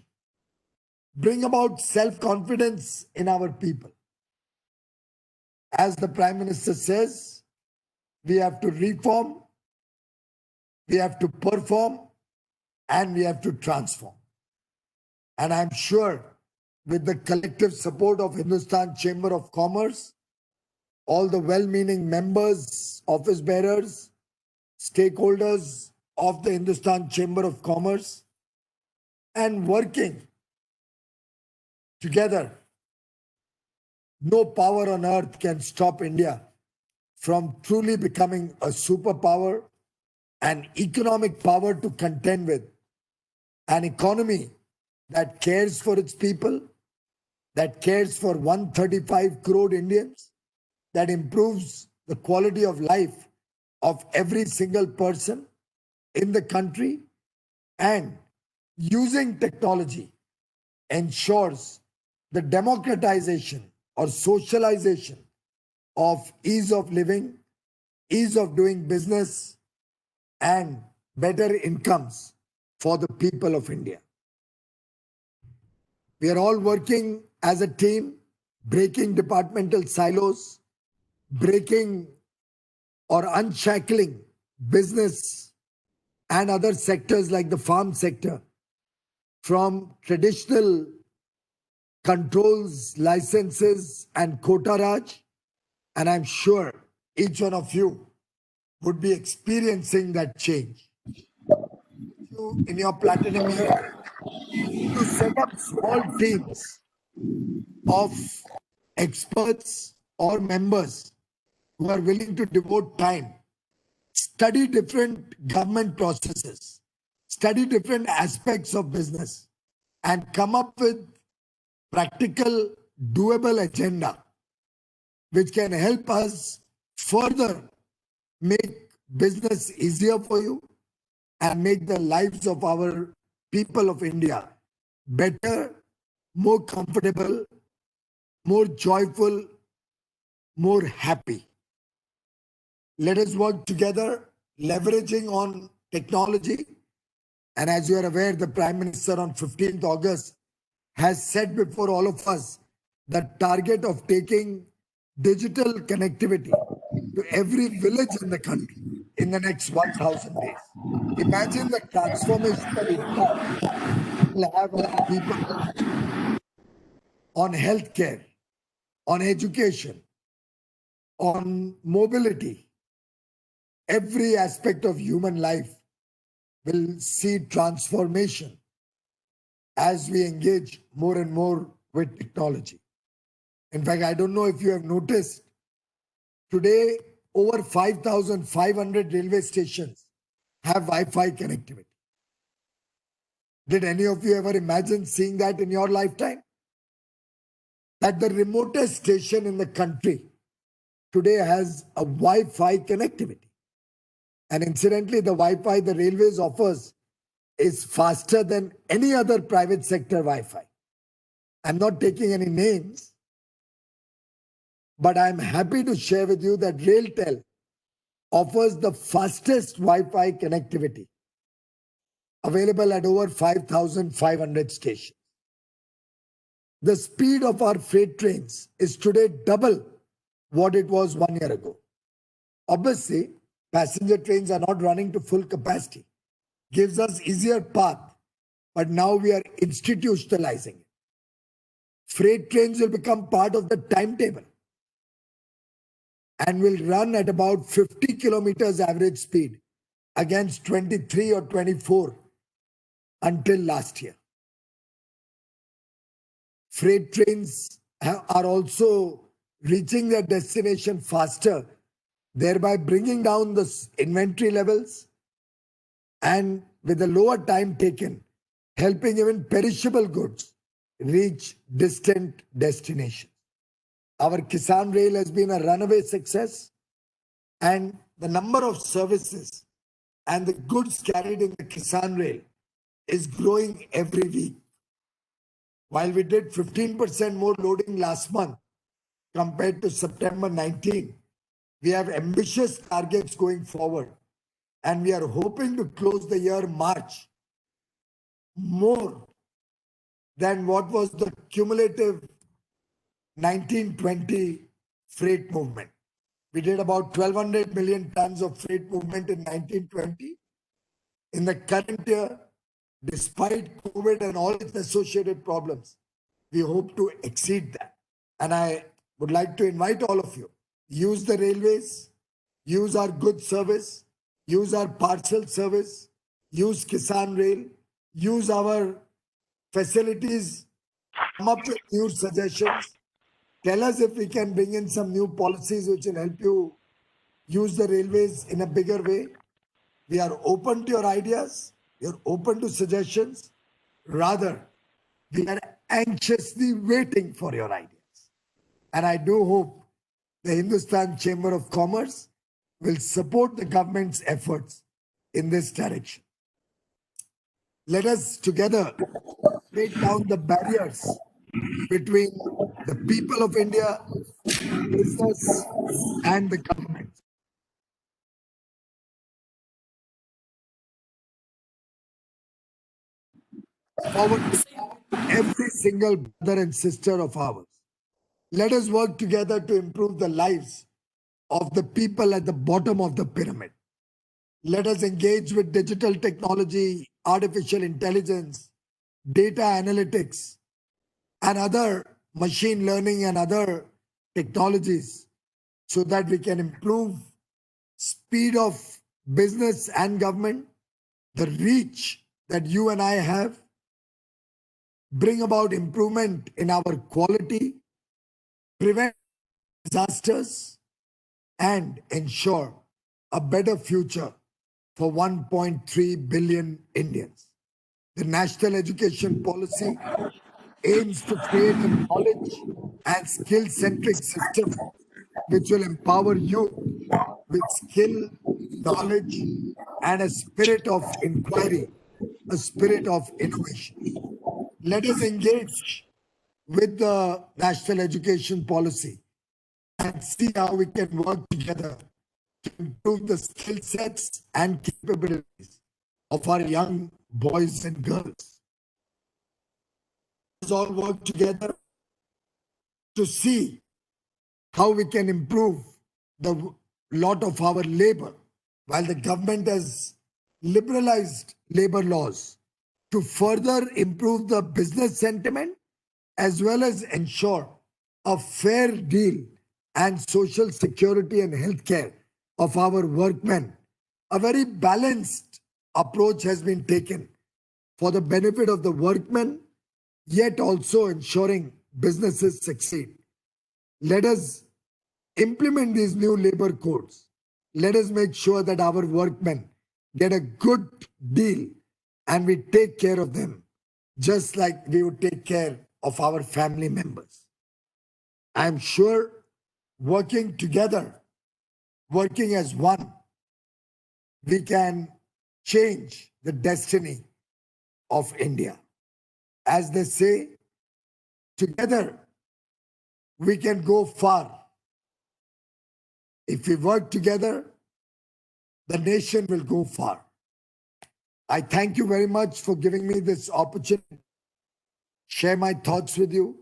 Bring about self-confidence in our people. As the Prime Minister says, we have to reform, we have to perform, and we have to transform. And I'm sure with the collective support of Hindustan Chamber of Commerce, all the well-meaning members, office bearers, stakeholders of the Hindustan Chamber of Commerce, and working together, no power on earth can stop India from truly becoming a superpower, an economic power to contend with, an economy that cares for its people, that cares for 135 crore Indians, that improves the quality of life of every single person in the country, and using technology ensures the democratization or socialization of ease of living, ease of doing business, and better incomes for the people of India. We are all working as a team, breaking departmental silos, breaking or unshackling business and other sectors like the farm sector from traditional controls, licenses, and quota raj. And I'm sure each one of you would be experiencing that change. You, in your platinum year, to set up small teams of experts or members who are willing to devote time, study different government processes, study different aspects of business, and come up with practical, doable agenda which can help us further make business easier for you and make the lives of our people of India better, more comfortable, more joyful, more happy. Let us work together, leveraging on technology. And as you are aware, the Prime Minister on 15th August has set before all of us the target of taking digital connectivity to every village in the country in the next 1,000 days. Imagine the transformation that will have on people, on healthcare, on education, on mobility. Every aspect of human life will see transformation as we engage more and more with technology. In fact, I don't know if you have noticed, today over 5,500 railway stations have Wi-Fi connectivity. Did any of you ever imagine seeing that in your lifetime? That the remotest station in the country today has a Wi-Fi connectivity. And incidentally, the Wi-Fi the railways offers is faster than any other private sector Wi-Fi. I'm not taking any names, but I'm happy to share with you that RailTel offers the fastest Wi-Fi connectivity available at over 5,500 stations. The speed of our freight trains is today double what it was 1 year ago. Obviously, passenger trains are not running to full capacity. Gives us easier path, but now we are institutionalizing it. Freight trains will become part of the timetable and will run at about 50 kilometers average speed against 23 or 24 until last year. Freight trains are also reaching their destination faster, thereby bringing down the inventory levels and with a lower time taken, helping even perishable goods reach distant destinations. Our Kisan Rail has been a runaway success, and the number of services and the goods carried in the Kisan Rail is growing every week. While we did 15% more loading last month compared to September 19, we have ambitious targets going forward, and we are hoping to close the year March more than what was the cumulative 1920 freight movement. We did about 1,200 million tons of freight movement in 1920. In the current year, despite COVID and all its associated problems, we hope to exceed that. And I would like to invite all of you, use the railways, use our goods service, use our parcel service, use Kisan Rail, use our facilities, come up with new suggestions. Tell us if we can bring in some new policies which will help you use the railways in a bigger way. We are open to your ideas. We are open to suggestions. Rather, we are anxiously waiting for your ideas. And I do hope the Hindustan Chamber of Commerce will support the government's efforts in this direction. Let us together break down the barriers between the people of India, business, and the government. Forward every single brother and sister of ours. Let us work together to improve the lives of the people at the bottom of the pyramid. Let us engage with digital technology, artificial intelligence, data analytics, and other machine learning and other technologies so that we can improve speed of business and government, the reach that you and I have, bring about improvement in our quality, prevent disasters, and ensure a better future for 1.3 billion Indians. The National Education Policy aims to create a knowledge and skill-centric system which will empower youth with skill, knowledge, and a spirit of inquiry, a spirit of innovation. Let us engage with the National Education Policy and see how we can work together to improve the skill sets and capabilities of our young boys and girls. Let us all work together to see how we can improve the lot of our labor. While the government has liberalized labor laws to further improve the business sentiment as well as ensure a fair deal and social security and healthcare of our workmen, a very balanced approach has been taken for the benefit of the workmen, yet also ensuring businesses succeed. Let us implement these new labor codes. Let us make sure that our workmen get a good deal and we take care of them just like we would take care of our family members. I am sure working together, working as one, we can change the destiny of India. As they say, together we can go far. If we work together, the nation will go far. I thank you very much for giving me this opportunity to share my thoughts with you.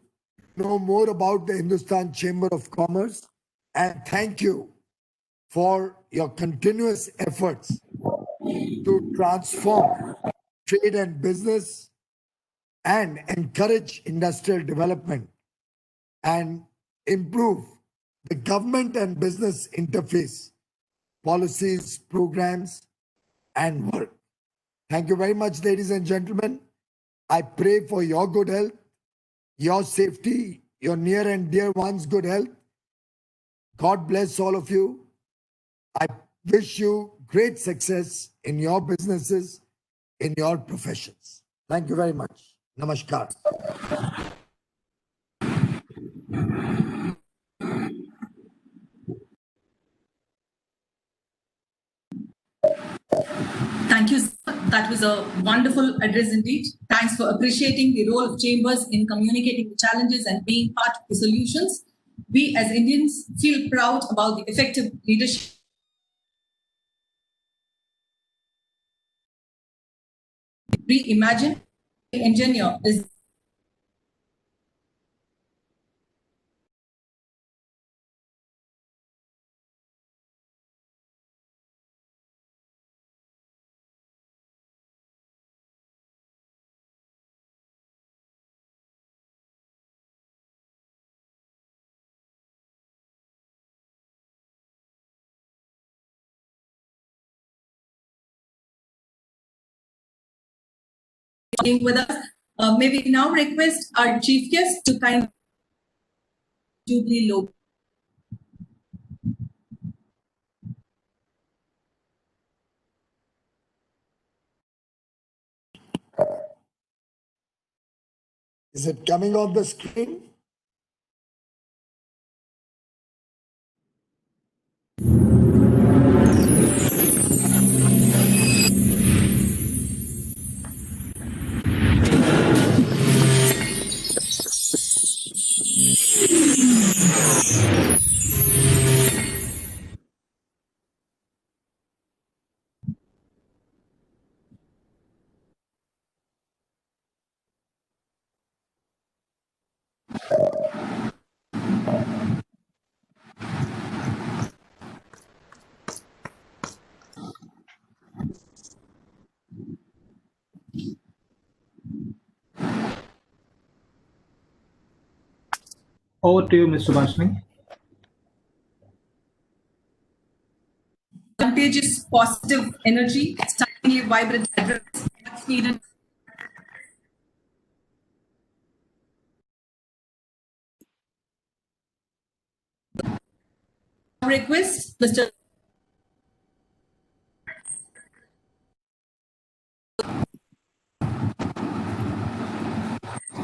know more about the Hindustan Chamber of Commerce, and thank you for your continuous efforts to transform trade and business and encourage industrial development and improve the government and business interface, policies, programs, and work. Thank you very much, ladies and gentlemen. I pray for your good health, your safety, your near and dear ones' good health. God bless all of you. I wish you great success in your businesses, in your professions. Thank you very much. Namaskar. Thank you, sir. That was a wonderful address indeed. Thanks for appreciating the role of chambers in communicating the challenges and being part of the solutions. We as Indians feel proud about the effective leadership. Reimagine, engineer is with us. May we now request our chief guest to kindly Jubilee logo. Is it coming on the screen? Over to you, Mr. Bashmi. Contagious positive energy, startlingly vibrant address, much needed. Request, Mr.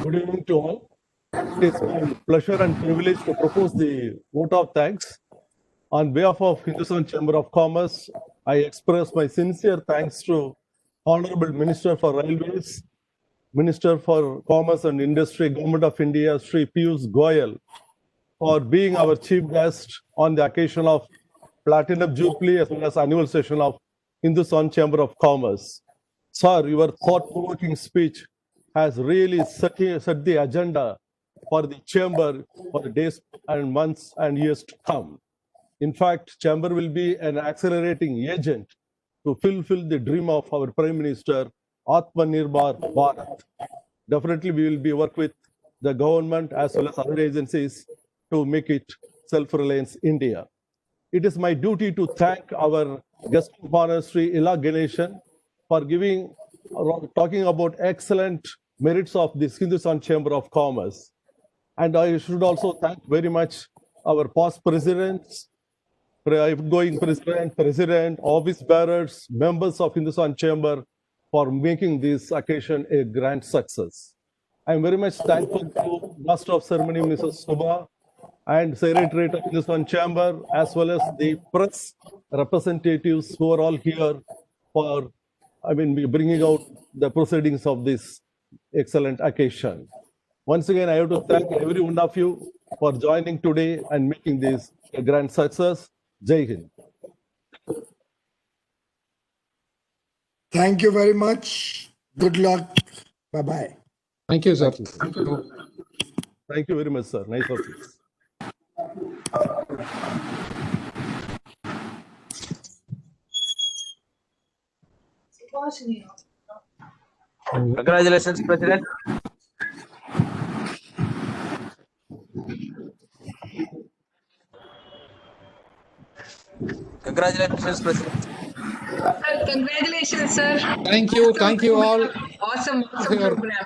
Good evening to all. It is my pleasure and privilege to propose the vote of thanks. On behalf of Hindustan Chamber of Commerce, I express my sincere thanks to Honorable Minister for Railways, Minister for Commerce and Industry, Government of India, Shri Piyush Goyal, for being our chief guest on the occasion of Platinum Jubilee as well as annual session of Hindustan Chamber of Commerce. Sir, your thought-provoking speech has really set the agenda for the chamber for the days and months and years to come. In fact, chamber will be an accelerating agent to fulfill the dream of our Prime Minister, Atmanirbhar Bharat. Definitely, we will be work with the government as well as other agencies to make it self-reliance India. It is my duty to thank our guest of honor, Sri Ila Ganeshan, for talking about excellent merits of this Hindustan Chamber of Commerce. And I should also thank very much our past presidents, outgoing president, office bearers, members of Hindustan Chamber for making this occasion a grand success. I am very much thankful to Master of Ceremony, Mrs. Subha, and Secretariat of Hindustan Chamber, as well as the press representatives who are all here for, bringing out the proceedings of this excellent occasion. Once again, I have to thank every one of you for joining today and making this a grand success. Jai Hind. Thank you very much. Good luck. Bye-bye. Thank you, sir. Thank you. Thank you very much, sir. Nice of you. Congratulations, President. Congratulations, President. Congratulations, sir. Thank you all Awesome for your program.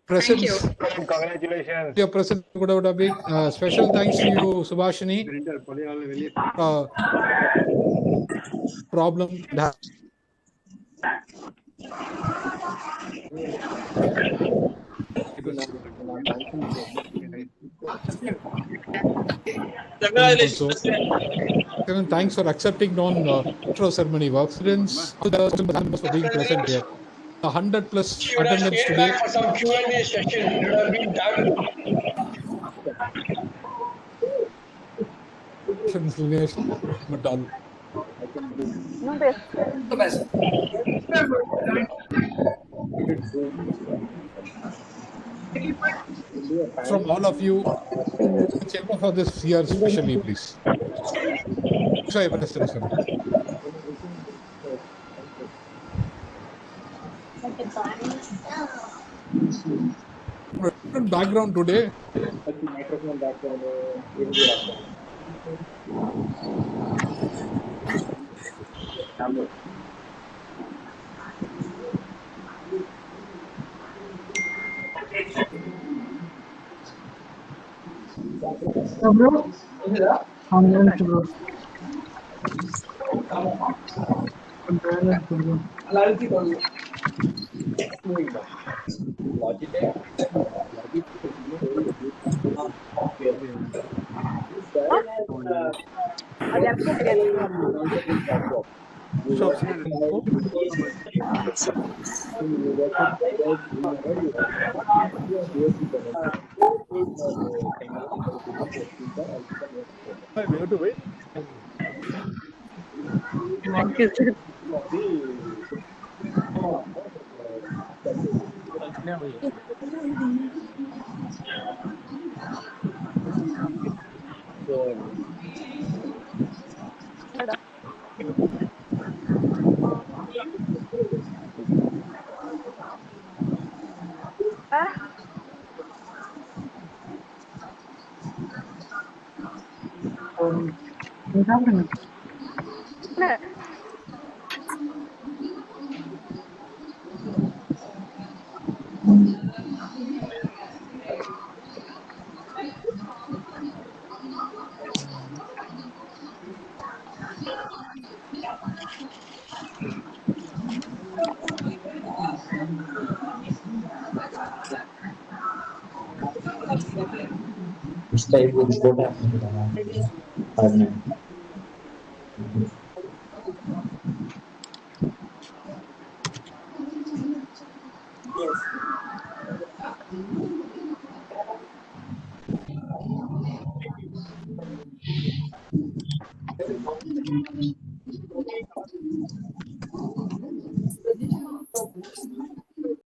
presence. Congratulations. Your presence would have a big special thanks to you, Subhashini. Problem. Congratulations, Also, President. thanks for accepting intro ceremony work. Students, for being present here. 100 plus attendance today. For some Q&A session, it would have been done. From all of you, chamber for this year especially, please. Sorry, President, sir. Different background today. Sure, sir. We have to wait.